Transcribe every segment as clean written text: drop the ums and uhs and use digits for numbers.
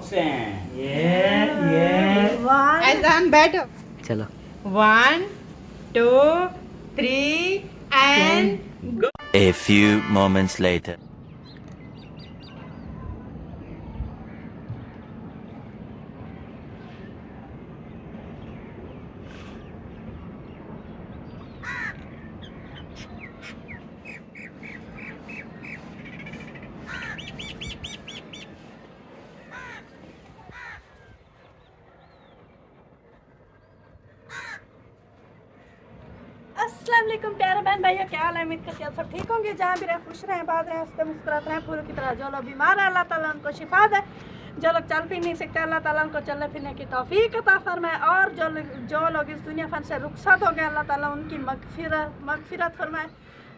Socks हैं। ये ऐसान बैठो। चलो 1 2 3 and go. A few moments later. अस्सलाम वालेकुम प्यारे बहन भाइयों, क्या हाल है? उम्मीद करती हूँ सब ठीक होंगे। जहाँ भी रहे खुश रहें, बात रहें, हंसते मुस्कुराते रहें फूलों की तरह। जो लोग बीमार है अल्लाह ताला उनको शिफा दे, जो लोग चल फिर नहीं सकते अल्लाह ताला उनको चलने फिरने की तौफीक अता फरमाए, और जो लोग इस दुनिया फन से रुखसत हो गए अल्लाह ताला उनकी मगफिरत फरमाए,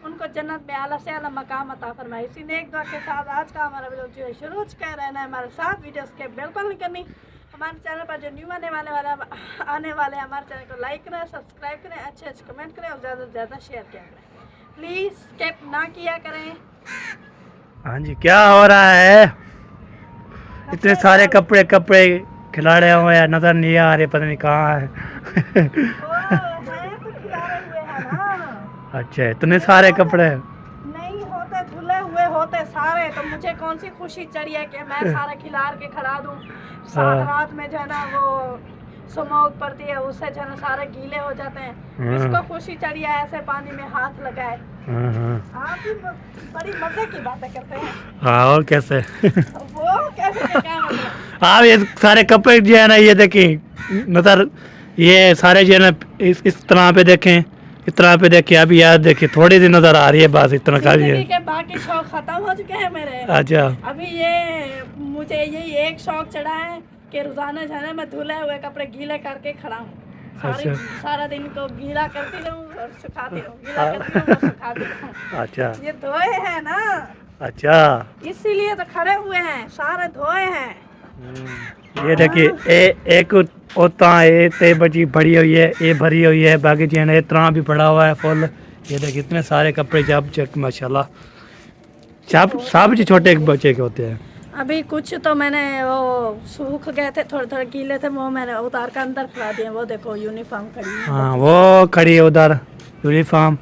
उनको जन्नत में आला से आला मकाम अता फरमाए। इसी नेक दुआ के साथ आज का हमारा वीडियो जो है शुरू कर रहना है। हमारे साथ वीडियो स्किप बिल्कुल नहीं करनी। हमारे चैनल पर जो न्यू आने वाले हमारे चैनल को लाइक करें, सब्सक्राइब करें, अच्छे कमेंट करें और ज़्यादा से ज़्यादा शेयर किया करें। प्लीज़ स्किप ना किया करें। हाँ जी, क्या हो रहा है? इतने सारे कपड़े खिलाड़े हुए हैं, नजर नहीं आ रहे, पता नहीं कहाँ है। तो खिलाए हुए हैं ना। अच्छा, इतने सारे कपड़े नहीं होते, धुले हुए होते सारे, तो मुझे कौन सी खुशी चढ़ी है कि मैं सारे खिलार के खड़ा दूं। रात में जो है ना वो स्मोक पड़ती है, उससे जो है ना सारे गीले हो जाते हैं। इसको खुशी चढ़ी है ऐसे पानी में हाथ लगाए। आप भी बड़ी मजे की बातें करते हैं। हाँ, और कैसे? वो कैसे क्या मतलब? आप ये सारे कपड़े जो है ना, ये देखें नजर, ये सारे जो है ना इस तरह पे देखें, इस तरह पे देखें। अभी याद देखिए, थोड़ी सी नजर आ रही है, बस इतना काफी है। जिंदगी के बाकी शौक खत्म हो चुके हैं मेरे। अच्छा, अभी ये मुझे यही एक शौक चढ़ा है कि रोजाना जो है ना मैं धुले हुए कपड़े गीले करके खड़ा हूँ। सारा दिन को गीला करती रहूँ और सुखाती रहूँ, गीला करती रहूँ और सुखाती रहूँ। अच्छा, ये धोए हैं ना, अच्छा, इसीलिए तो खड़े हुए हैं, सारे धोए हैं। ये देखिए एक ओता है ते बची भरी हुई है, ये भरी हुई है, बाकी जो है ना इतना भी पड़ा हुआ है फुल। ये देखिए इतने सारे कपड़े जब चेक माशाल्लाह, सब जो छोटे बच्चे के होते हैं। अभी कुछ तो मैंने वो सूख गए थे, थोड़े थोड़े गीले थे, वो मैंने उतार कर अंदर खड़ा दिए। वो देखो यूनिफॉर्म खड़ी है। हाँ, वो खड़ी है उधर यूनिफॉर्म।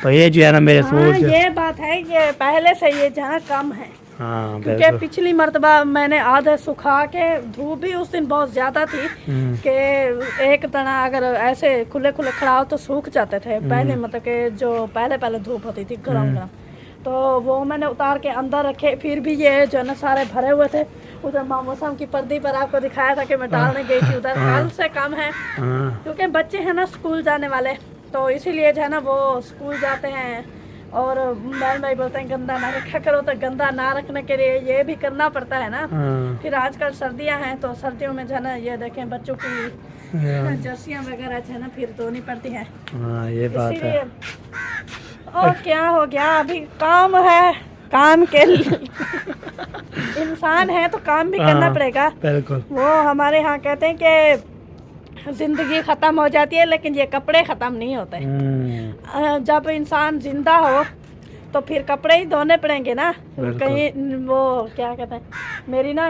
तो ये जो है ना मेरे सूट, ये बात है, ये पहले से ये जो है कम है। हाँ, क्योंकि पिछली मर्तबा मैंने आधे सुखा के, धूप भी उस दिन बहुत ज्यादा थी कि एक तना अगर ऐसे खुले खुले खड़ा हो तो सूख जाते थे। पहले मतलब कि जो पहले धूप होती थी गरम गरम, तो वो मैंने उतार के अंदर रखे। फिर भी ये जो है ना सारे भरे हुए थे। उधर मामूसम की पर्दी पर आपको दिखाया था कि मैं डालने गई थी, उधर कल से कम है क्योंकि बच्चे हैं ना स्कूल जाने वाले, तो इसीलिए जो है ना वो स्कूल जाते हैं। और मैम भाई बोलते हैं गंदा ना रखा करो, तो गंदा ना रखने के लिए ये भी करना पड़ता है ना। फिर आजकल सर्दियां हैं, तो सर्दियों में जो है ना ये देखें बच्चों की जर्सियां वगैरह जो है ना फिर धोनी पड़ती हैं। ये बात है। और क्या हो गया, अभी काम है, काम के इंसान है तो काम भी करना पड़ेगा। बिल्कुल। वो हमारे यहाँ कहते हैं कि जिंदगी खत्म हो जाती है लेकिन ये कपड़े खत्म नहीं होते। जब इंसान जिंदा हो तो फिर कपड़े ही धोने पड़ेंगे ना। कहीं वो क्या कहते हैं, मेरी ना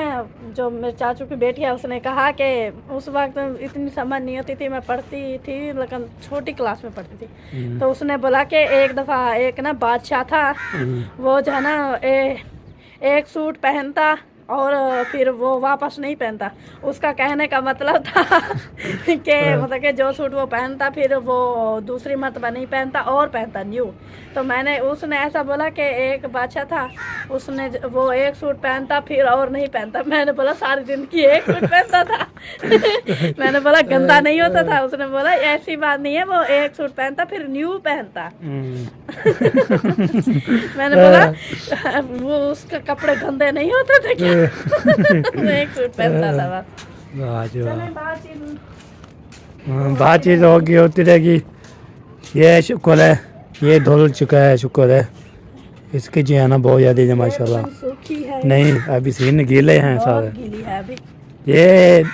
जो मेरे चाचू की बेटी है उसने कहा कि उस वक्त इतनी समझ नहीं होती थी, मैं पढ़ती थी लेकिन छोटी क्लास में पढ़ती थी। तो उसने बोला कि एक दफ़ा एक ना बादशाह था, वो जो है ना एक सूट पहनता और फिर वो वापस नहीं पहनता। उसका कहने का मतलब था कि मतलब कि जो सूट वो पहनता फिर वो दूसरी मर्तबा नहीं पहनता और पहनता न्यू। तो उसने ऐसा बोला कि एक बादशाह था, उसने वो एक सूट पहनता फिर और नहीं पहनता। मैंने बोला सारी जिंदगी एक सूट पहनता था। मैंने बोला गंदा नहीं होता था। उसने बोला ऐसी बात नहीं है, वो एक सूट पहनता फिर न्यू पहनता। मैंने बोला वो उसके कपड़े गंदे नहीं होते थे क्या? एक सूट पहनता था बस। बातचीत होगी, होती रहेगी। ये शुक्र है, ये धुल चुका है, शुक्र है। इसकी जो है ना बहुत ज़्यादा माशाल्लाह। नहीं, अभी सीन गीले हैं सारे। गीली है अभी। ये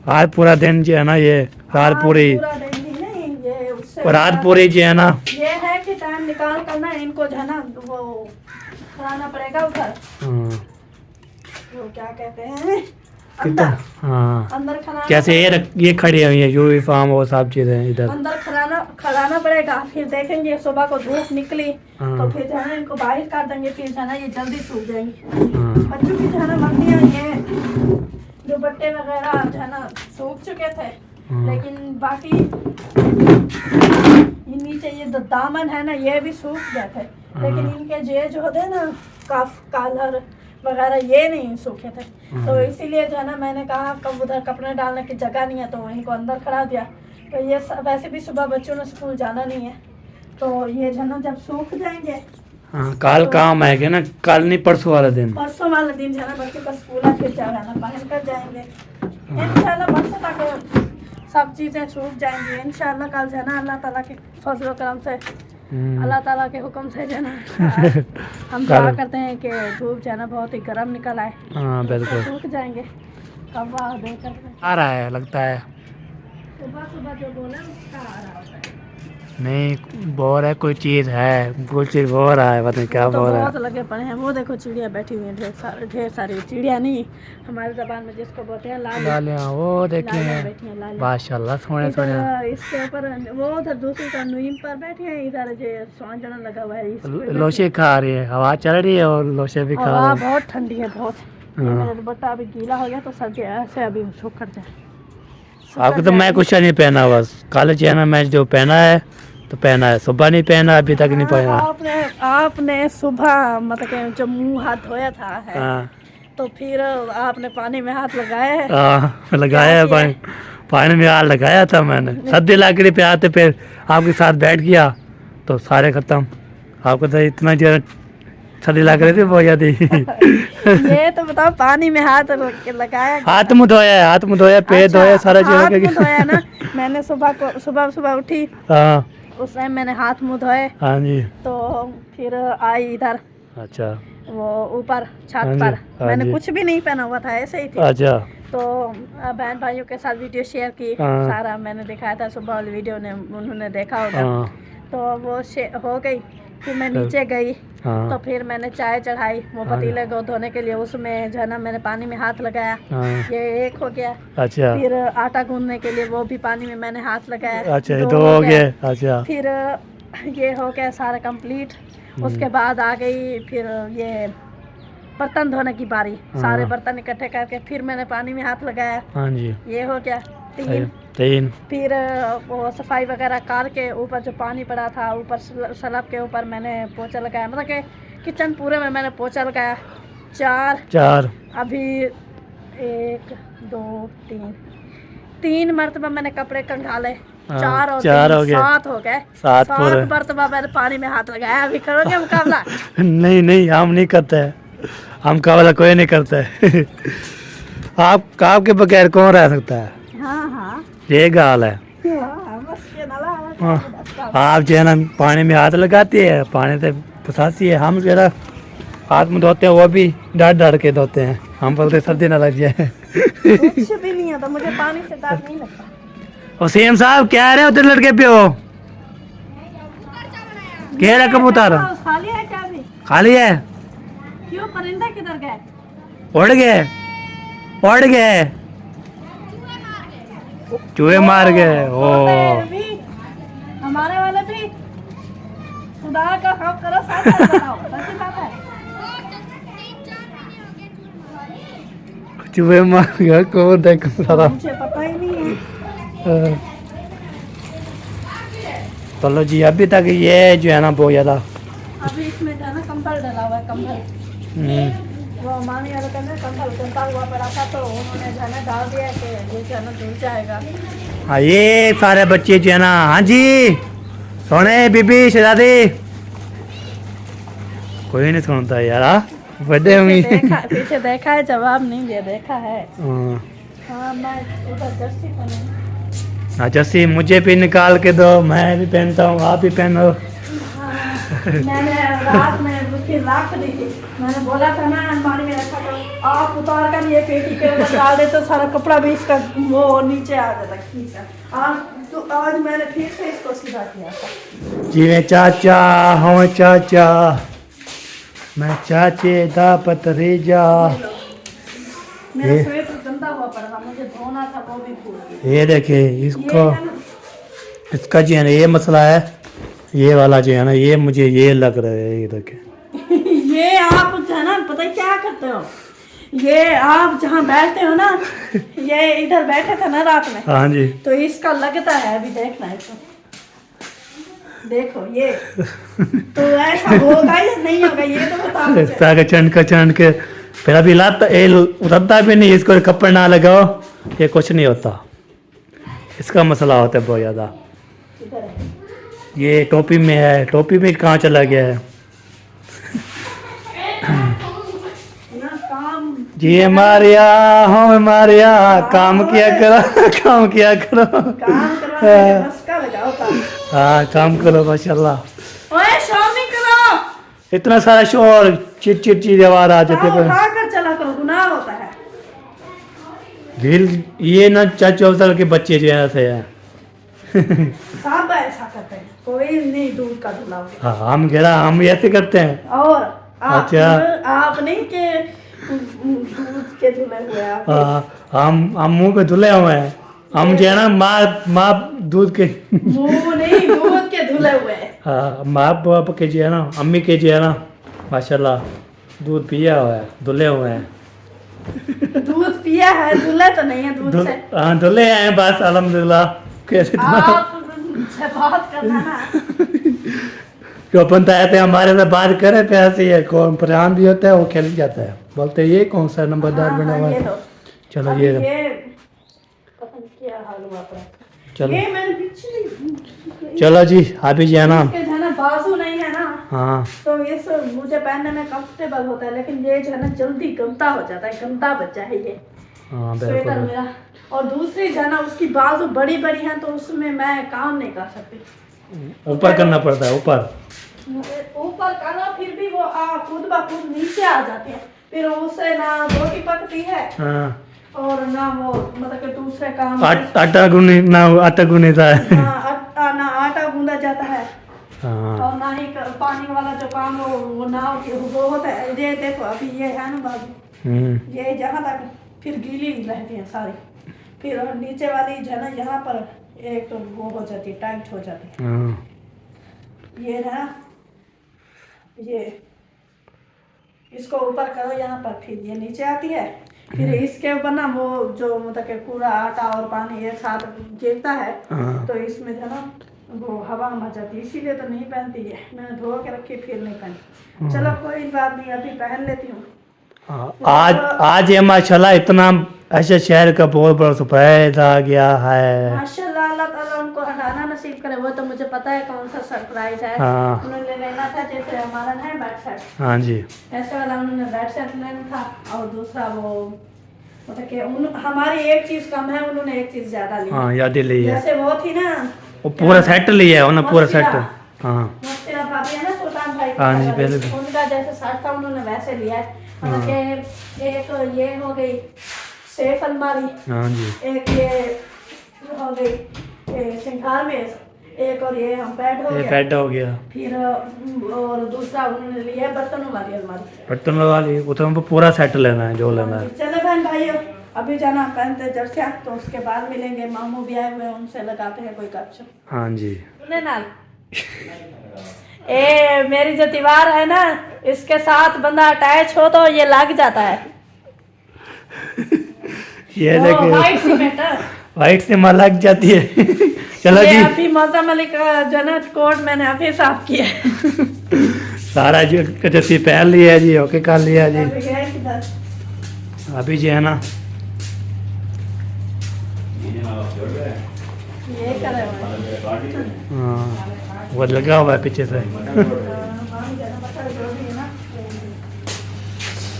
आज पूरा दिन जो है ना, ये रात पूरी, रात पूरी जो है ना, ये है कि टाइम निकाल कर ना इनको जो है ना वो खिलाना पड़ेगा उधर। वो क्या कहते हैं, कितना अंदर हाँ अंदर खड़ाना कैसे ये खड़ी हुई है यूनिफॉर्म वो सब चीजें इधर अंदर खड़ाना पड़ेगा। फिर देखेंगे सुबह को धूप निकली हाँ। तो फिर जो है ना इनको बाहर काट देंगे, फिर जो है ना ये जल्दी सूख जाएंगे। हाँ बच्चों की जो है ना मम्मियाँ ये जो बट्टे वगैरह जो है ना सूख चुके थे, हाँ। लेकिन बाकी ये नीचे ये जो दामन है ना ये भी सूख गए थे, लेकिन इनके जे जो होते हैं ना कफ कॉलर वगैरह ये नहीं सूखे थे। तो इसीलिए जो है ना मैंने कहा कब उधर कपड़े डालने की जगह नहीं है तो इनको अंदर खड़ा दिया। तो ये वैसे भी सुबह बच्चों ने स्कूल जाना नहीं है, तो ये जो है ना जब सूख जाएंगे हाँ कल काम है क्या ना, कल नहीं परसों वाला दिन। परसों वाले दिन जो है ना बच्चों का स्कूल है, फिर जो है ना पहन कर जाएंगे इंशाल्लाह। परसों तक सब चीज़ें सूख जाएंगी इंशाल्लाह। कल जो है ना अल्लाह ताला के फजल करम से, अल्लाह ताला के हुक्म से जो है ना हम दुआ करते हैं कि धूप जो है ना बहुत ही गर्म निकल आए, हाँ बिल्कुल सूख जाएंगे। कब देकर आ रहा है लगता है, सुबह सुबह जो बोले उसका आ रहा होता है। नहीं बोर है कोई चीज़ है, कोई चीज़ बोल रहा है, पता नहीं क्या तो बोल रहा बहुत है। लगे पड़े हैं। वो देखो चिड़िया बैठी हुई है, ढेर सारी चिड़िया नहीं हमारी जबान में जिसको बोलते हैं लाल लालियाँ वो देखे हैं बैठी हैं लाल। माशाल्लाह सोने सोने। इसके ऊपर वो उधर दूसरी तरफ नीम पर बैठे हैं, इधर जो सांजना लगा हुआ है इस पे लोशे खा रही है, हवा चल रही है और लोशे भी खा हवा रहे हैं। बहुत ठंडी है बहुत। ये हाँ। मेरा दुपट्टा अभी गीला हो गया तो सर्दी ऐसे अभी सूख कर जाए। आपको तो मैं कुछ नहीं पहना, बस काले चैना मैच जो पहना है तो पहना है, सुबह नहीं पहना, अभी तक नहीं पहना। आपने सुबह मतलब कि जब मुंह हाथ धोया था है, हाँ तो फिर आपने पानी में हाथ लगाया है। हाँ लगाया है पानी, पानी में हाथ लगाया था मैंने, सर्दी लग रही पे आते फिर आपके साथ बैठ गया तो सारे खत्म। आपको तो इतना ज़्यादा सर्दी लग रही थी बहुत ज़्यादा। ये तो बताओ पानी में हाथ लगाया, हाथ मुँह धोया है, हाथ मुँह धोया, पैर धोया, सारा हाथ चीज़ मुंह धोया ना। मैंने सुबह उठी हाँ उस टाइम मैंने हाथ मुंह धोए, हाँ जी तो फिर आई इधर अच्छा वो ऊपर हाँ छत जी, पर। हाँ मैंने जी। कुछ भी नहीं पहना हुआ था, ऐसे ही थी। अच्छा तो बहन भाइयों के साथ वीडियो शेयर की, हाँ। सारा मैंने दिखाया था सुबह वाली वीडियो ने उन्होंने देखा होगा। हाँ तो वो हो गई, फिर मैं नीचे गई तो हाँ फिर मैंने चाय चढ़ाई वो पतीले को धोने के लिए, उसमें जो है ना मैंने पानी में हाथ लगाया, हाँ ये एक हो गया। अच्छा फिर आटा गूंदने के लिए वो भी पानी में मैंने हाथ लगाया, अच्छा ये दो हो गए। अच्छा फिर ये हो गया सारा कंप्लीट। उसके बाद आ गई फिर ये बर्तन धोने की बारी, सारे बर्तन इकट्ठे करके फिर मैंने पानी में हाथ लगाया, हाँ जी ये हो गया 3। तीन फिर वो सफाई वगैरह करके ऊपर जो पानी पड़ा था ऊपर स्लैब के ऊपर मैंने पोछा लगाया, मतलब कि किचन पूरे में मैंने पोछा लगाया। 4 चार अभी 1 2 3 मरतबा मैंने कपड़े कंघाले। हाँ, 4 और 4 हो 3 गए। 7 हो गए। 7 पूरे। 7 मरतबा मैंने पानी में हाथ लगाया। अभी करोगे मुकाबला? नहीं नहीं हम नहीं करते हैं, हम काबला कोई नहीं करता है। आपके बगैर कौन रह सकता है, हाँ हाँ ये गाल है। बस ये नाला है। हाँ, आप जो है ना पानी में हाथ लगाती है, पानी से फंसाती है, हम जरा हाथ में धोते हैं वो भी डर डर के धोते हैं, हम बोलते सर्दी ना लग जाए। कुछ भी नहीं आता मुझे, पानी से डर नहीं लगता। वसीम साहब क्या रहे हो उधर लड़के पे हो, कह रहे कबूतर खाली है क्या भी? खाली है, क्यों परिंदे किधर गए? उड़ गए उड़ गए, चूहे मार गए। ओ तोते भी, हमारे वाले भी। खुदा का खौफ करो, साथ साथ बताओ, सच्ची बात है। चूहे मार गए, कौन देखो सारा। मुझे पता ही नहीं है। चलो जी अभी तक ये जो है ना बहुत ज़्यादा अभी इसमें जो है ना कंबल डला हुआ है, कंबल। वो मामी वाले कहते हैं कंबल गंदा हुआ पड़ा था तो उन्होंने जो है ना डाल दिया कि ये जो है ना धुल जाएगा। हाँ ये सारे बच्चे जो है ना, हाँ जी सोने बीबी शहजादी, कोई नहीं सुनता यार, बड़े हुई। पीछे देखा है, जवाब नहीं दिया, देखा है। हाँ हाँ मैं उधर जर्सी पहनूं। हाँ, जैसे मुझे भी निकाल के दो, मैं भी पहनता हूँ, आप भी पहनो। मैंने रात में उसकी लाख दी थी, मैंने बोला था ना अलमारी में रखा करो, आप उतार कर ये पेटी के ऊपर डाल दे तो सारा कपड़ा भी इसका वो नीचे आ जाता खींच। आज मैंने फिर से इसको सीधा किया था। जी मैं चाचा हूँ चाचा, मैं चाचे दा पतरीजा। मेरा स्वेटर गंदा गंदा हुआ पड़ा था, मुझे धोना था वो भी भूल गई। ये देखिए ये इसको, है ना, इसका जो है ना ये मसला है, ये वाला जो है ना ये मुझे ये लग रहा है, ये देखिए। ये आप जो है ना पता है क्या करते हो, ये आप जहाँ बैठते हो ना, ये इधर बैठे थे ना रात में, हाँ जी। तो इसका लगता है, अभी देखना है इसको, देखो ये तो ऐसा होगा या नहीं होगा ये तो बता मुझे। ताकि चंड के फिर अभी लाता ये उतरता भी नहीं, इसको कपड़ ना लगाओ ये कुछ नहीं होता, इसका मसला होता है बहुत ज़्यादा। इधर है। ये टोपी में है, टोपी में कहाँ चला गया है ना काम जी। मारिया हो मारिया, काम किया करो काम किया करो। काम करवाने में बस का लगाओ काम। हाँ काम करो माशाल्लाह। ओए शोर नहीं करो, इतना सारा शोर, चिट चिट चीज आवाज आ जाती पाँव है। उठा कर चला करो, गुनाह होता है। दिल ये ना 4 साल के बच्चे जो है ऐसे हैं। सब ऐसा करते हैं, कोई नहीं दूध का धुला हुआ। हाँ हम कह रहा हम ऐसे करते हैं। और आप अच्छा। आप नहीं के दूध के धुले हुए आप। हाँ हम मुंह पे धुले हुए हैं, हम जो है ना माँ दूध के मुंह नहीं, दूध के धुले हुए। हाँ माँ बाप के जो है ना, अम्मी के जो है ना माशाल्लाह दूध पिया हुआ है, धुले हुए हैं। दूध पिया है, धुले तो नहीं है दूध से। हाँ धुले हैं बस अल्हम्दुलिल्लाह। कैसे आप से बात करना ना, जो अपन तो आते हमारे से बात करे तो ऐसे ही है, कौन परेशान भी होता है वो खेल जाता है, बोलते हैं ये कौन सा नंबरदार हाँ, बना हुआ ये है। लो। चलो अभी ये पता नहीं क्या हाल हुआ अपना। चलो ये मैंने पिछली चलो जी अभी जो है ना, इसके जो है ना बाजू नहीं है ना, हाँ तो ये सब मुझे पहनने में कंफर्टेबल होता है, लेकिन ये जो है ना जल्दी गंदा हो जाता है, गंदा बच्चा है ये हाँ स्वेटर बिल्कुल। मेरा। और दूसरी जो है ना उसकी बाजू बड़ी बड़ी है, तो उसमें मैं काम नहीं कर सकती। ऊपर करना पड़ता है ऊपर। ऊपर करो फिर भी वो खुद ब खुद नीचे आ जाती है, फिर उससे ना रोटी पकती है हाँ और ना वो मतलब कि दूसरे काम आटा गूंने ना, आटा गूंनेता है। ना आटा गूंदा जाता है हाँ और ना ही पानी वाला जो काम वो ना वो होता है। ये देखो अभी ये है ना बाजू, ये जहाँ तक फिर गीली रहती है सारी, फिर और नीचे वाली जो है ना यहाँ पर एक तो वो हो जाती है, टाइट हो जाती है। हाँ ये ना ये इसको ऊपर करो यहाँ पर, फिर ये नीचे आती है, फिर इसके ऊपर ना वो जो मतलब कि पूरा आटा और पानी एक साथ गिरता है, हाँ। तो इसमें जो ना वो हवा मर जाती है, इसीलिए तो नहीं पहनती है, मैंने धो के रखी फिर नहीं पहनी। चलो कोई बात नहीं, अभी पहन लेती हूँ। हाँ, आज ये माशाल्लाह इतना ऐसे शहर का बहुत बड़ा सरप्राइज आ गया है। माशाल्लाह, अल्लाह ताला उनको हटाना नसीब करे, वो तो मुझे पता है कौन सा सरप्राइज है। हाँ। उन्होंने लेना था जैसे हमारा है बेड सेट, हाँ जी ऐसे वाला उन्होंने बेड सेट लेना था, और दूसरा वो मतलब कि हमारी एक चीज कम है, उन्होंने एक चीज ज्यादा ली। हाँ यादें ली है, जैसे वो थी ना, वो पूरा सेट लिया है उन्होंने, पूरा सेट। मस्तिरा। हाँ मस्तिरा भाभी है ना सुल्तान भाई की हाँ जी, वाली, पहले- उनका जैसे शर्ट था उन्होंने वैसे लिया है। मतलब कि एक ये हो गई सेफ अलमारी, हाँ जी एक ये हो गई सिंगार मेज, एक और ये हम बेड हो ये गया, बेड हो गया। फिर और दूसरा उन्होंने लिया है बर्तनों वाली अलमारी। बर्तन वाली वो तो हमको पूरा सेट लेना है जो लेना है। चलो बहन भाइयों, अभी जाना पहनते जर्सिया, तो उसके बाद मिलेंगे। मामू भी आए हुए हैं, उनसे लगाते हैं कोई गपशप। हाँ जी सुने ना, ए मेरी जो दीवार है ना, इसके साथ बंदा अटैच हो तो ये लग जाता है। ये वो देखिए व्हाइट सीमेंट है। वाइट से मार लग जाती है। चलो ये जी अभी मौसम अली का जो ना कोट मैंने अभी साफ किया है। सारा जो जैसे पहन लिया जी, ओके कर लिया जी। अभी गए किधर? अभी जो है ना ये करे हुए हैं। हाँ, वो लगा हुआ है पीछे से। मामी जाना बता जो भी है ना,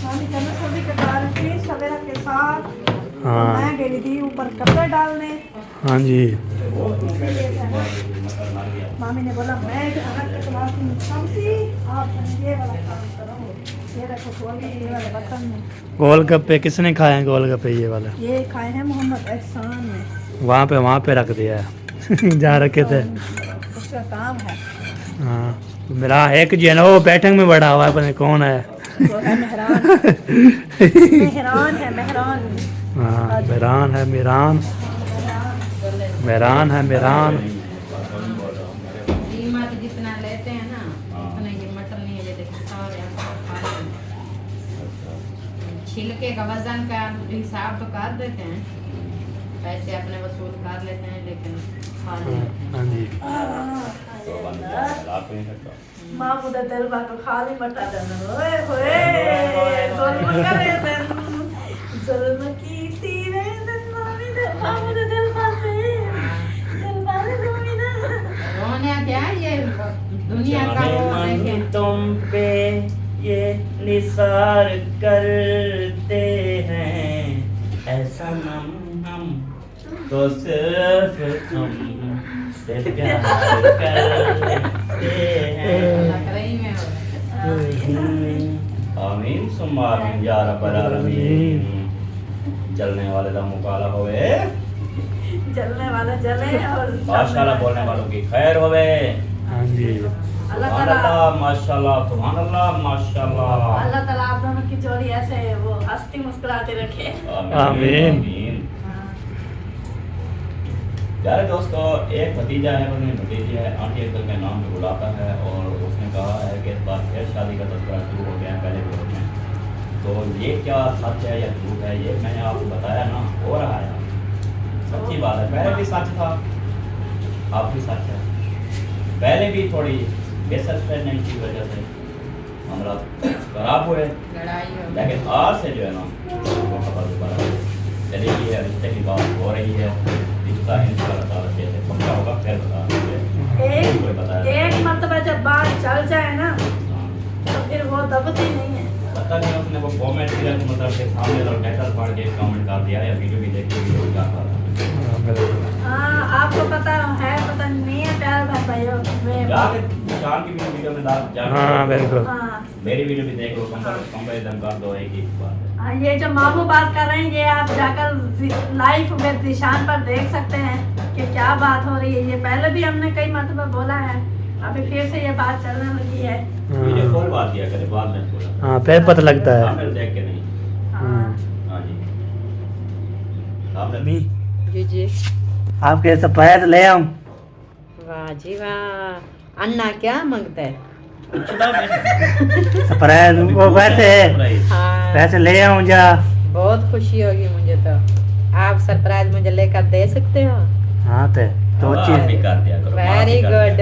मामी जाना सभी के बाल की सवेरा के साथ। हाँ। मैं गई थी ऊपर कपड़े डालने, हाँ जी मामी ने बोला मैं आप ये वाला काम करो, ये देखो गोली ये वाले बर्तन में गोलगप्पे किसने खाए हैं? गोलगप्पे ये वाला ये खाए हैं मोहम्मद एहसान ने, वहाँ पे रख दिया है। जहाँ रखे थे। उसका काम है। हाँ मेरा एक जो है ना वो बैठक में बैठा हुआ है, पता नहीं कौन है। वो है मेहरान। मेहरान है मेहरान। हाँ मेहरान है मेहरान, मेहरान है मेहरान। कीमत जितना लेते हैं ना उतना ये मटन नहीं है। ये देखिए सारे खा लेते हैं। छिलके का वजन का हिसाब तो कर देते हैं, पैसे अपने वसूल कर लेते हैं, लेकिन खा लेते हैं। हाँ जी माँ मुझे दिल बात को खाली मटा देना। ओए होए जुल्म करे दिन, जुल्म की तीरे दिन मामी दे माँ मुझे दिल बात रोने क्या ये दुनिया का वो देखें। तुम पे ये निसार करते हैं, ऐसा नम हम तो सिर्फ तुम से प्यार करते हैं। आमीन सुम्मा आमीन या रब्बल आलमीन। जलने वाले का मुकाला होवे, जलने वाला जले और माशाल्लाह बोलने वालों की खैर होवे। हाँ जी सुभान अल्लाह माशाल्लाह, सुभान अल्लाह माशाल्लाह। अल्लाह ताला आप दोनों की जोड़ी ऐसे वो हंसती मुस्कुराते रखे। आमीन। प्यारे दोस्तों, एक भतीजा है, अपनी भतीजी है, आंटी अंकल के नाम पे बुलाता है और उसने कहा है कि इस बार फिर शादी का तस्करा शुरू हो गया है पहले ग्रुप में। तो ये क्या सच है या झूठ है, ये मैंने आपको बताया ना, हो रहा है। सच्ची बात है, पहले भी सच था, अब भी सच है। पहले भी थोड़ी मिसअंडरस्टैंडिंग की वजह से मामला खराब हुए, लड़ाई हो लेकिन आज से जो है ना वो खबर दोबारा चली गई है, रिश्ते की बात हो रही है। रिश्ता इंशाअल्लाह ताला जैसे पक्का होगा फिर बता देंगे। कोई बताया एक मर्तबा जब बात चल जाए ना हाँ। तो फिर वो दबती नहीं है। पता नहीं उसने वो कमेंट किया तो मतलब के सामने और टाइटल पढ़ के कमेंट कर दिया या वीडियो भी देखी, वीडियो क्या कर रहा हाँ आपको पता है, पता नहीं है प्यार भाइयों में। जाके शाम की वीडियो में जाके हाँ बिल्कुल। हाँ मेरी वीडियो भी देख लो, कंपैरिजन कर दो, एक ही बात है। हाँ, ये जो मामू बात कर रहे हैं ये आप जाकर लाइव में निशान पर देख सकते हैं कि क्या बात हो रही है। ये पहले भी हमने कई मरतबा बोला है, अभी फिर से ये बात चलने लगी है। वीडियो कॉल बात किया करे बाद में बोला। हाँ फिर पता लगता है। सामने देख के नहीं। हाँ हाँ जी आपने अम्मी जी जी। आपके सफाया ले आऊं? वाह जी वाह, अन्ना क्या मांगता है? सरप्राइज वो वैसे है, हाँ वैसे ले आऊं जा? बहुत खुशी होगी मुझे तो। आप सरप्राइज मुझे लेकर दे सकते हो? हाँ तो आप चीज भी कर दिया करो। Very good.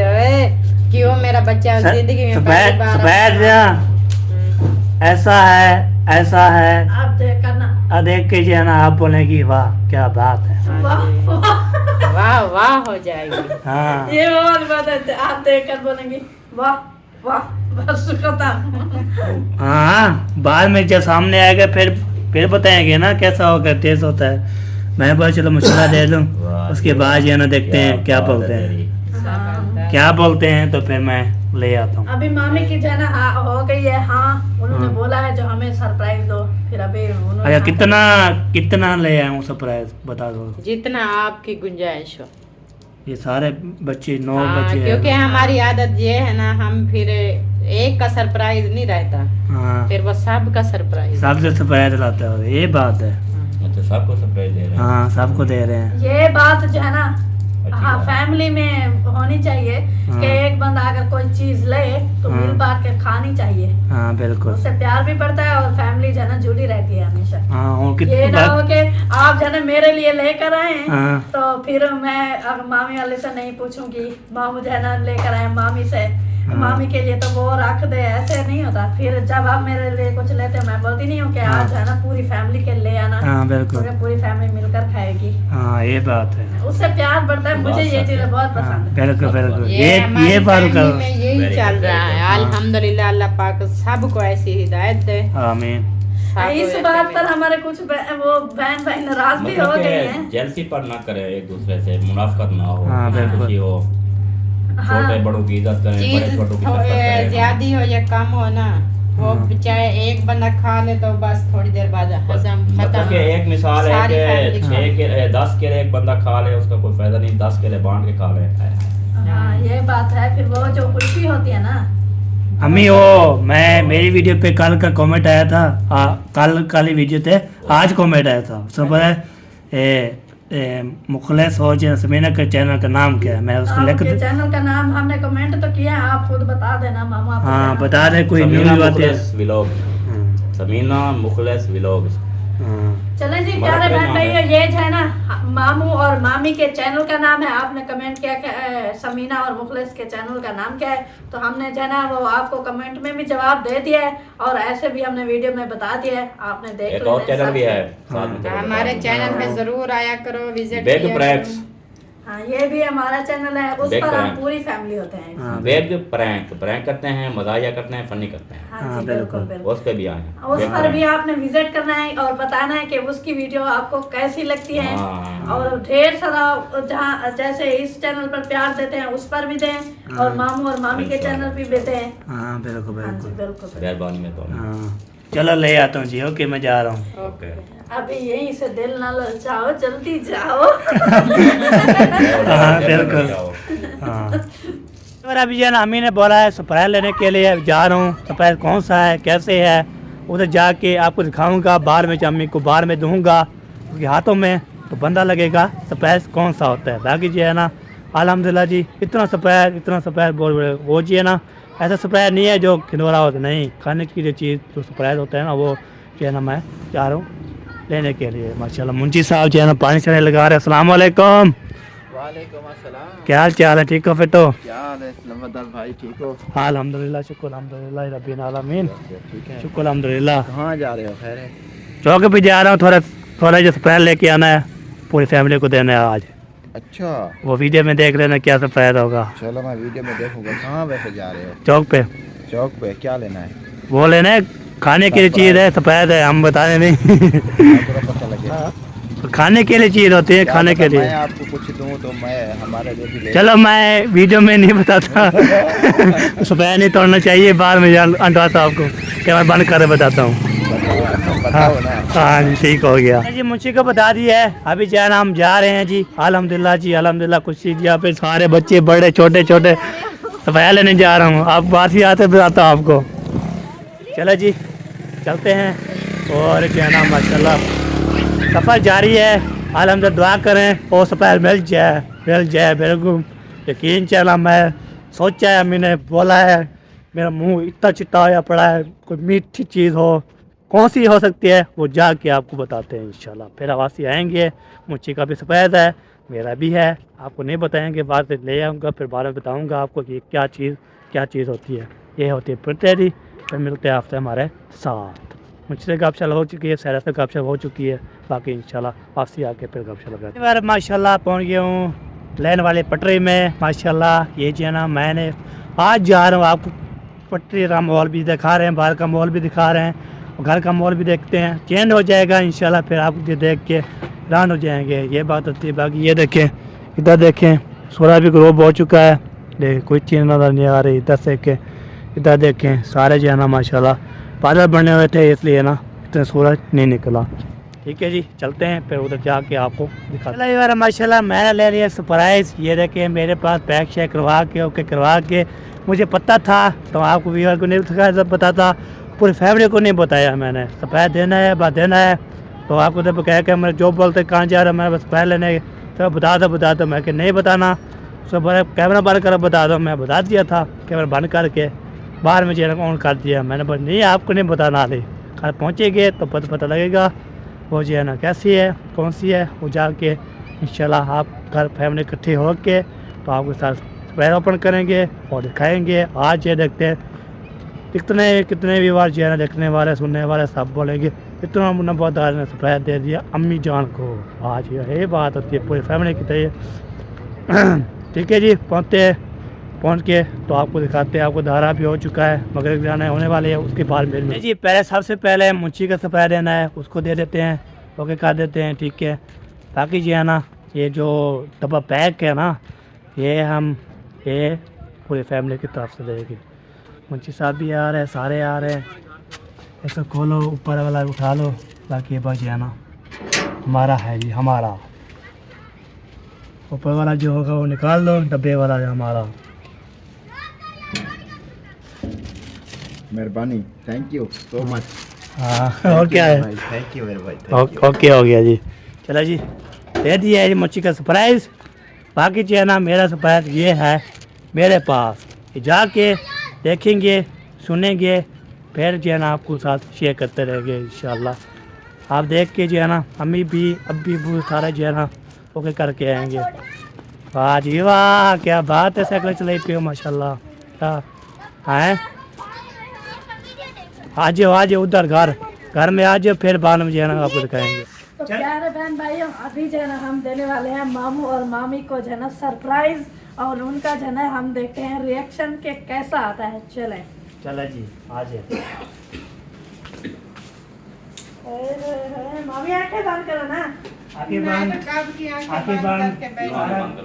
क्यों मेरा बच्चा जिंदगी में पहली बार सफेद ऐसा है आप देख करना। देख के जो है ना आप बोलेंगी वाह क्या बात है। वाह वाह वाह हो जाएगी। हाँ ये वो वाली बात है, आप देख कर बोलेंगे वाह वाह, बस खत्म। हाँ बाद में जब सामने आएगा फिर बताएंगे ना कैसा होगा, टेस्ट होता है। मैं बोला चलो मसाला दे दूं, उसके बाद जो है ना देखते हैं क्या बोलते हैं, क्या बोलते हैं, तो फिर मैं ले आता हूँ। अभी मामी की जो है ना हो गई है, हाँ उन्होंने हाँ। बोला है जो हमें सरप्राइज दो, फिर अभी उन्होंने अच्छा कितना ले आऊँ सरप्राइज बता दो। जितना आपकी गुंजाइश हो। ये सारे बच्चे 9 हाँ, बच्चे क्योंकि हैं। हमारी आदत ये है ना, हम फिर एक का सरप्राइज नहीं रहता, हाँ फिर वो सब का सरप्राइज। सबसे सरप्राइज लाते हो, ये बात है। अच्छा सबको सरप्राइज दे रहे हैं। हाँ सबको दे रहे हैं। ये बात जो है ना अच्छी हाँ बात है। फैमिली में होनी चाहिए हाँ। कि एक बंदा अगर कोई चीज ले तो हाँ। मिल बांट के खानी चाहिए, हाँ बिल्कुल। उससे प्यार भी बढ़ता है और फैमिली जो है ना जुड़ी रहती है हमेशा। हाँ और ये कितनी ना हो कि आप जो है ना मेरे लिए लेकर आए हैं, हाँ तो फिर मैं अगर मामी वाले से नहीं पूछूंगी, मामू जो है ना लेकर आए मामी से, हाँ। मामी के लिए तो वो रख दे, ऐसे नहीं होता। फिर जब आप मेरे लिए कुछ लेते हैं मैं बोलती नहीं हूँ कि हाँ। आप जो है ना पूरी फैमिली के ले आना, हाँ बिल्कुल। क्योंकि पूरी फैमिली मिलकर खाएगी, हाँ ये बात है। उससे प्यार बढ़ता है। मुझे ये चीजें बहुत हाँ पसंद है। बिल्कुल बिल्कुल। हमारी ये बात फैमिली करो। में यही चल रहा है। अल्हम्दुलिल्लाह, अल्लाह पाक सबको ऐसी हिदायत दे। आमीन। सबको इस ऐसे बात पर मिले। हमारे कुछ वो बहन भाई नाराज भी हो मतलब गए हैं। कि जेलसी पर ना करे, एक दूसरे से मुनाफकत ना हो, हाँ, बिल्कुल। खुशी हो, हाँ। छोटे बड़ों की इज्जत करें, बड़े चीज छोटों की इज्जत करें। ज्यादा हो या कम हो ना, वो हाँ। चाहे एक बंदा खा ले तो बस थोड़ी देर बाद हजम मतलब खत्म। कि एक मिसाल है सारी कि फैमिली 6 के 10 के एक बंदा खा ले उसका कोई फायदा नहीं, 10 के बांट के खा ले। हाँ ये बात है। फिर वो जो खुशी होती है ना, अम्मी वो मैं मेरी वीडियो पे कल का कमेंट आया था, कल ही वीडियो थे, आज कमेंट आया था। सब मुखलेस हो जाए समीना के चैनल का नाम क्या है, मैं उसको लिख आपके चैनल का नाम हमने कमेंट तो किया है, आप खुद बता देना मामा। हाँ बता दे, कोई न्यूज़ समीना आती है। मुखलेस व्लॉग, समीना मुखलेस व्लॉग। चले जी हमारा प्यारे क्या बहन नाम भाइयों, है? ये है ना मामू और मामी के चैनल का नाम है। आपने कमेंट किया कि समीना और मुखलिस के चैनल का नाम क्या है, तो हमने जो है ना वो आपको कमेंट में भी जवाब दे दिया है और ऐसे भी हमने वीडियो में बता दिया है, आपने देख एक लेना और चैनल भी है सबसे। साथ में, चलो हमारे बताओ। चैनल पे जरूर आया करो, विजिट बेग किया प्रैंक्स, करो। हाँ ये भी हमारा चैनल है, उस देख पर रहे हम हैं। पूरी फैमिली होते हैं। बेग प्रैंक करते हैं, मजाकिया करते हैं, फनी करते हैं, हाँ जी बिल्कुल बिल्कुल। उस पे भी आए हैं। उस बेग पर भी प्रैंक। आपने विजिट करना है और बताना है कि उसकी वीडियो आपको कैसी लगती है। हाँ। और ढेर सारा जहाँ जैसे इस चैनल पर प्यार देते हैं उस पर भी दें और मामू और मामी के चैनल पे भी दें। हाँ बिल्कुल हाँ जी बिल्कुल। बिल्कुल। मेहरबानी में तो हाँ चलो ले आता हूँ जी, ओके मैं जा रहा हूँ। ओके। अभी यहीं से दिल ना ललचाओ, जल्दी जाओ। हाँ बिल्कुल। हाँ और अभी जो है ना अम्मी ने बोला है सरप्राइज लेने के लिए जा रहा हूँ। सरप्राइज कौन सा है, कैसे है, उधर जाके आपको दिखाऊंगा। बाहर में अम्मी को बाहर में दूंगा उनके हाथों में, तो बंदा लगेगा सरप्राइज कौन सा होता है। बाकी जो है ना अल्हम्दुलिल्लाह जी, इतना सरप्राइज बोल रहे वो जी है ना, ऐसा सरप्राइज नहीं है जो खिलौना होता नहीं, खाने की जो चीज़ जो सरप्राइज होता है ना, वो जो है ना मैं जा रहा हूँ लेने के लिए। माशाल्लाह मुंशी साहब जो है ना पानी चढ़ने लगा रहे हैं। अस्सलाम वालेकुम। वालेकुम अस्सलाम। क्या हाल चाल है, ठीक हो? फिर तो क्या हाल है नमदार भाई, ठीक हो? हाँ अल्हम्दुलिल्लाह, शुक्र अल्हम्दुलिल्लाह रब्बिल आलमीन, ठीक है। शुक्र अल्हम्दुलिल्लाह। कहाँ जा रहे हो? खैर है? चौक पे जा रहा हूँ, थोड़ा जो सरप्राइज लेके आना है, पूरी फैमिली को देना है आज। अच्छा वो वीडियो में देख लेना क्या सरप्राइज होगा। चलो मैं वीडियो में देखूंगा। कहाँ वैसे जा रहे हो? चौक पे चौक पे क्या लेना है? वो लेना है, खाने के लिए चीज़ है, सरप्राइज है, हम बता रहे नहीं। आपको पता लगे। खाने के लिए चीज़ होती है, क्या खाने पता के लिए। मैं आपको कुछ दूं तो मैं हमारे लिए भी ले। चलो मैं वीडियो में नहीं बताता। सरप्राइज नहीं तोड़ना चाहिए, बाहर में अंडा साहब को क्या मैं बंद कर बताता हूँ। बताओ ना। हाँ जी ठीक हो गया जी, मुझे को बता दिया है। अभी जो है ना हम जा रहे हैं जी, अल्हम्दुलिल्लाह जी, अल्हम्दुलिल्लाह। खुशी जी यहाँ पे सारे बच्चे बड़े छोटे छोटे सफाया लेने जा रहा हूँ, आप बात ही आते बताता हूँ आपको। चलो जी चलते हैं, और क्या नाम माशाल्लाह सफ़र जारी है। अल्हम्दुलिल्लाह दुआ करें और सफाया मिल जाए बिल्कुल यकीन। चला मैं सोचा है, मैंने बोला है, मेरा मुंह इतना चिट्टा होया पड़ा है, कोई मीठी चीज़ हो, कौन सी हो सकती है वो जाके आपको बताते हैं इंशाल्लाह। फिर आवासी आएंगे, मुझे का भी सफ़ेद है, मेरा भी है, आपको नहीं बताएंगे, बाद में ले आऊँगा, फिर बाद में बताऊँगा आपको कि क्या चीज़ होती है। ये होती है पटेरी। फिर मिलते हैं आपसे हमारे साथ। मुझसे गपशप हो चुकी है, सैरा से गपशप हो चुकी है, बाकी इंशाल्लाह वापसी आके फिर गपशप लगाते हैं। माशाल्लाह पहुँच गया हूँ लेन वाले पटरी में। माशाल्लाह ये जो है ना मैंने आज जा रहा हूँ, आपको पटरी का माहौल भी दिखा रहे हैं, बाहर का माहौल भी दिखा रहे हैं, घर का माहौल भी देखते हैं। चेंज हो जाएगा इंशाल्लाह, फिर आप ये देख के हैरान हो जाएंगे, ये बात होती है। बाकी ये देखें, इधर देखें, सूरज भी ग्रोब हो चुका है, लेकिन कोई चीज़ नज़र नहीं आ रही। इधर से के इधर देखें, सारे जो है ना माशाल्लाह बादल बने हुए थे, इसलिए ना इतना सूरज नहीं निकला। ठीक है जी चलते हैं, फिर उधर जाके आपको दिखाते हैं। यार माशाल्लाह मैंने ले लिया सरप्राइज़। ये देखें मेरे पास पैक शैक करवा के ओके करवा के, मुझे पता था तो आपको व्यूअर को नहीं दिखाया, पता था, पूरी फैमिली को नहीं बताया मैंने। सरप्राइज देना है, बात देना है, तो आपको तो कह के मैं जो बोलते कहाँ जा रहा, मैं बस पैर लेने तो बता दो मैं कि नहीं बताना, सब कैमरा बंद कर बता दो। मैं बता दिया था, कैमरा बंद करके बाहर में चैनल ऑन कर दिया मैंने, बस नहीं आपको नहीं बताना। नहीं घर पहुँचेंगे तो पता लगेगा वो जो है ना कैसी है, कौन सी है, वो जाके इंशाल्लाह आप घर फैमिली इकट्ठे हो के तो आपके साथ पैर ओपन करेंगे और दिखाएंगे। आज ये देखते हैं कितने भी बार जो है ना देखने वाले सुनने वाले सब बोलेंगे इतना मुनब्बरदार ने सरप्राइज दे दिया अम्मी जान को। आज ये बात होती है पूरी फैमिली की तरह। ठीक है जी पहुँच के तो आपको दिखाते हैं। आपको धारा भी हो चुका है, मगरब जाना होने वाले है, उसके बाद मिलने जी। पहले सबसे पहले मुंशी का सरप्राइज देना है, उसको दे देते हैं, ओके कर देते हैं। ठीक है बाकी जो है ना ये जो डब्बा पैक है ना, ये पूरी फैमिली की तरफ से देगी। मुंशी साहब भी आ रहे हैं, सारे आ रहे हैं। ऐसा खोलो, ऊपर वाला उठा लो, बाकी ये बच है ना हमारा है जी, हमारा ऊपर वाला जो होगा वो निकाल दो, डब्बे वाला जो हमारा। मेहरबानी, थैंक यू सो मच। हाँ और क्या है? थैंक यू मेरे भाई, थैंक यू। ओके हो गया जी। चलो जी, दे दिया है जी मच्छी का सरप्राइज। बाकी जो है ना मेरा सरप्राइज ये है मेरे पास, ये जाके देखेंगे सुनेंगे फिर जो है ना आपको साथ शेयर करते रहेंगे इंशाल्लाह। आप देख के जो है ना अम्मी भी अभी भी सारा जो है ना ओके करके आएंगे। वाह जी वाह, क्या बात है, साइकिल चलाई पे हो माशाल्लाह। हैं आज उधर घर में आज फिर बाद में जो है ना आपको दिखाएंगे। तो प्यारे बहन भाइयों, अभी जो है ना हम देने वाले हैं मामू और मामी को जो है ना सरप्राइज, और उनका जो है ना हम देखते हैं रिएक्शन के कैसा आता है। चलें चलो जी आज मामी आंखें बंद करो ना। आगे बंद आगे बंद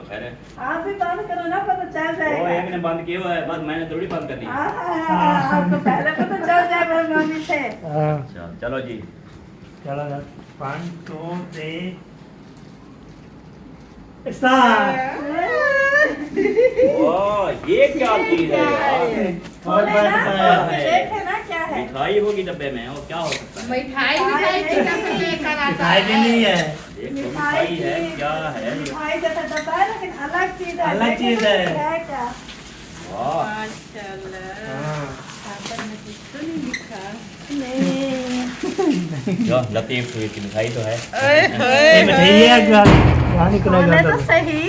खैर है। आप भी बंद करो ना, पता चल वो जाएगा। एक ने बंद किया हुआ है, बस मैंने थोड़ी बंद कर दी। आपको पहले पता चल जाएगा मामी से। अच्छा चलो जी। चलो 1 2 3 स्टार्ट। ओह ये क्या चीज है यार? बहुत बड़ा बताया है। देखे ना क्या है। मिठाई होगी डब्बे में, और क्या हो सकता है? मिठाई मिठाई की तरफ लेकर आता मिठाई भी नहीं है, एक तो मिठाई है, क्या है ये? मिठाई जैसा डब्बा है लेकिन अलग चीज है। अलग लेकिन चीज है। है क्या? वाह माशाल्लाह। हाँ। पर में कुछ तो नहीं लिखा। नहीं जो लतीफ स्वीट की मिठाई तो है। ये मिठाई है कहानी होने करेगा तो सही,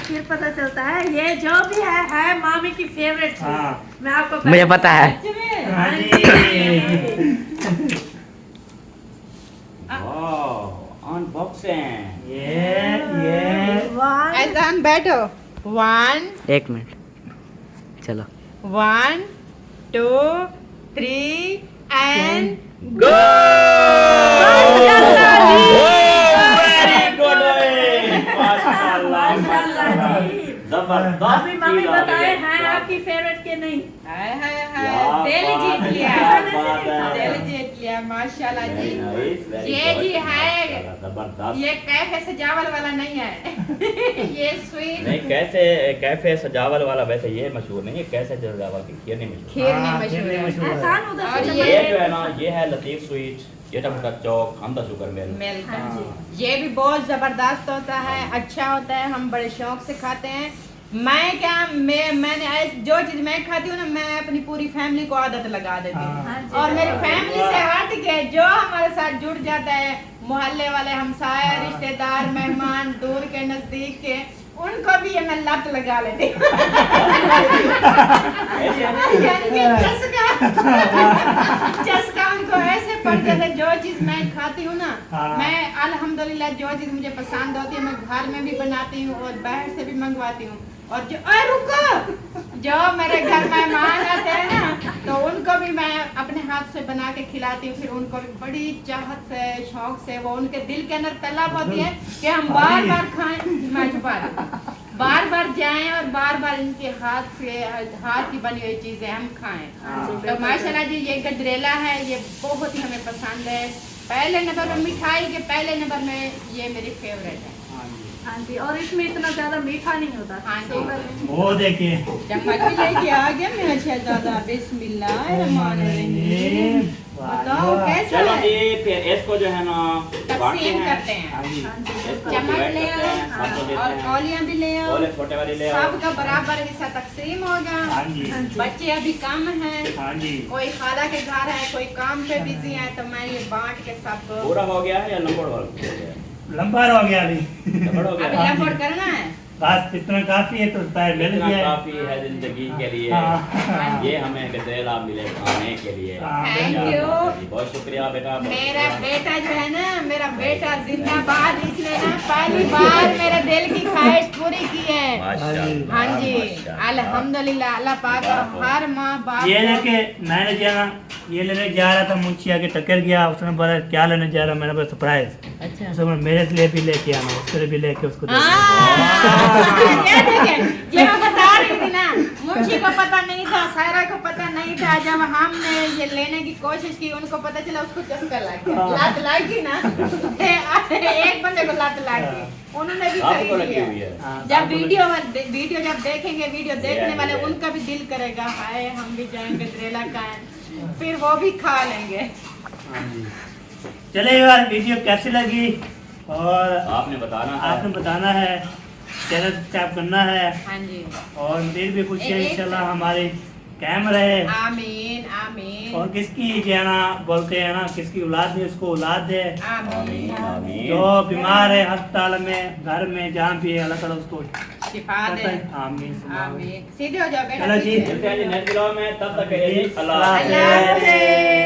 फिर पता चलता है। ये जो भी है मामी की फेवरेट चीज। हाँ। मैं आपको मुझे पता है। सच में? हाँ हाँ जी। जी। वाह अनबॉक्सिंग। ये One, ऐसान बैठो। 1 1 मिनट चलो 1 2 3 एंड गो वेरी गुड माशाल्लाह माशाल्लाह जी। जबरदस्त अभी मम्मी चीज आ गई बताए है। हैं आपकी फेवरेट के नहीं। हाय हाय क्या हाय दिल बात जीत है, लिया। क्या बात है। दिल जीत लिया माशाल्लाह Very जी। nice, very ये good, जी है। माशाल्लाह, जबरदस्त। ये कैफे सजावल वाला नहीं है। ये स्वीट नहीं कैसे कैफे सजावल वाला वैसे ये मशहूर नहीं है, कैसे सजावल की खीर नहीं मशहूर। खीर नहीं हाँ, मशहूर खीर नहीं है। मशहूर है। एहसान उधर और से ये चले जो है ना ये है लतीफ स्वीट, ये टमाटर चौक, हम द शुगर मिल। मिल्क हाँ। ये भी बहुत जबरदस्त होता है, अच्छा होता है, हम बड़े शौक से खाते हैं। मैंने जो चीज मैं खाती हूँ ना, मैं अपनी पूरी फैमिली को आदत लगा देती हूँ। हाँ जी। और मेरी फैमिली से हट के जो हमारे साथ जुड़ जाता है, मोहल्ले वाले, हमसाए, रिश्तेदार, मेहमान, दूर के नजदीक के, उनको भी ये मैं लत लगा लेती हूँ। यानी कि चस्का उनको ऐसे पड़ जाता है। जो चीज मैं खाती हूँ ना, हाँ। मैं अल्हम्दुलिल्लाह जो चीज मुझे पसंद होती है मैं घर में भी बनाती हूँ और बाहर से भी मंगवाती हूँ। और जो मेरे घर मेहमान आते हैं ना, तो उनको भी मैं अपने हाथ से बना के खिलाती हूँ। फिर उनको भी बड़ी चाहत से, शौक से, वो उनके दिल के अंदर तलब होती है कि हम बार बार खाएं, मैं छुपा बार बार जाएं और बार बार इनके हाथ की बनी हुई चीजें हम खाएं। तो माशाल्लाह जी ये गजरेला है, ये बहुत ही हमें पसंद है। पहले नंबर में मिठाई के पहले नंबर में ये मेरी फेवरेट है। हाँ जी। और इसमें इतना ज्यादा मीठा नहीं होता। हाँ जी। वो देखिए चम्मच भी लेके आ गया मेरा शहजादा। बिस्मिल्लाहिर्रहमानिर्रहीम। बताओ कैसा चलो है? जी फिर इसको जो है ना बांटते तकसीम हैं। करते हैं। हाँ जी। इसको चम्मच divide ले करते हैं, आओ सबको देते और हैं। कौलियां भी ले आओ। बोले छोटे वाली ले आओ। सबका बराबर हिस्सा तकसीम होगा। हाँ जी। बच्चे अभी कम हैं, हाँ जी। कोई खाला के घर है, कोई काम पे बिजी है, तो मैं ये बांट के सबको पूरा हो गया है या लंबड़ हो गया? लंबा हो गया अभी, लंबड़ हो अभी गया है? लंबड़ करना है। बस इतना काफी है तो पैर मिल इतना गया है। काफी है जिंदगी के लिए। हाँ। ये हमें गजरेला मिले खाने के लिए। हाँ, Thank क्या you. बात है जी, बहुत शुक्रिया बेटा। बहुत मेरा शुक्रिया। बेटा जो है ना, मेरा बेटा जिंदाबाद, इसने ना पहली बार मेरे दिल की ख्वाहिश पूरी की है। माशाअल्लाह, हाँ जी, माशाअल्लाह। अल्हम्दुलिल्लाह। अल्लाह पाक हर माँ बाप ये को- लेके मैंने जो है ना ये लेने जा रहा था, मुंशी आके टक्कर गया। उसने बोला क्या लेने जा रहा, मैंने बोला सरप्राइज। अच्छा। उसने बोला मेरे लिए भी लेके आना, उसके लिए भी लेके उसको दे दिया। ये देखें, ये मैं बता रही थी ना, मुझे को पता नहीं था, सायरा को पता नहीं था। जब हमने ये लेने की कोशिश की, उनको पता चला, उसको चस्का लग गया। लत लग गई ना, एक बंदे को लत लग गई, उन्होंने भी आपको खरीद लगी हुई लिया। है। हाँ, जब आपको वीडियो जब देखेंगे, वीडियो देखने वाले Yeah. उनका भी दिल करेगा हाय हम भी जाएंगे गजरेला खाएं। फिर वो भी खा लेंगे। हाँ जी। चले यार, वीडियो कैसी लगी और आपने बताना है, चैनल सब्सक्राइब करना है हाँ जी। और मेरी भी खुशी है एक- इंशाल्लाह हमारे कैम रहे। आमीन आमीन और किसकी जो है ना बोलते हैं ना, किसकी औलाद नहीं उसको औलाद दे। आमीन आमीन। जो बीमार है अस्पताल में, घर में, जहाँ भी है, अल्लाह ताला उसको शिफा दे। आमीन। आमीन। सीधे हो जाओ बेटा। चलो जी। पीछे। मिलते हैं जी नेक्स्ट ब्लॉग में, तब तक के लिए अल्लाह अल्लाह हाफ़िज़।